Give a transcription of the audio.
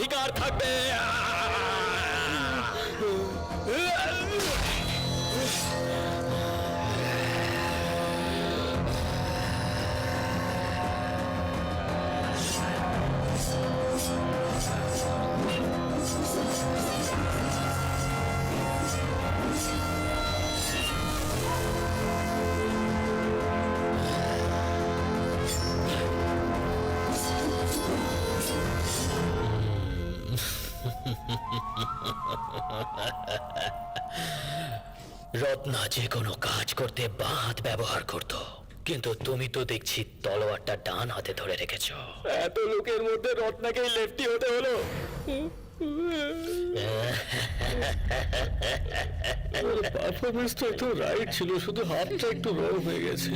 অধিকার থাকবে। রত্না যে কোনো কাজ করতে বাঁ হাত ব্যবহার করত, কিন্তু তুমি তো দেখছি তলোয়ারটা ডান হাতে ধরে রেখেছ। এত লোকের মধ্যে রত্নাকেই লেফটি হতে হলো। পারফরমেন্স তো একটু রাইট ছিল, শুধু হাতটা একটু রং হয়ে গেছে।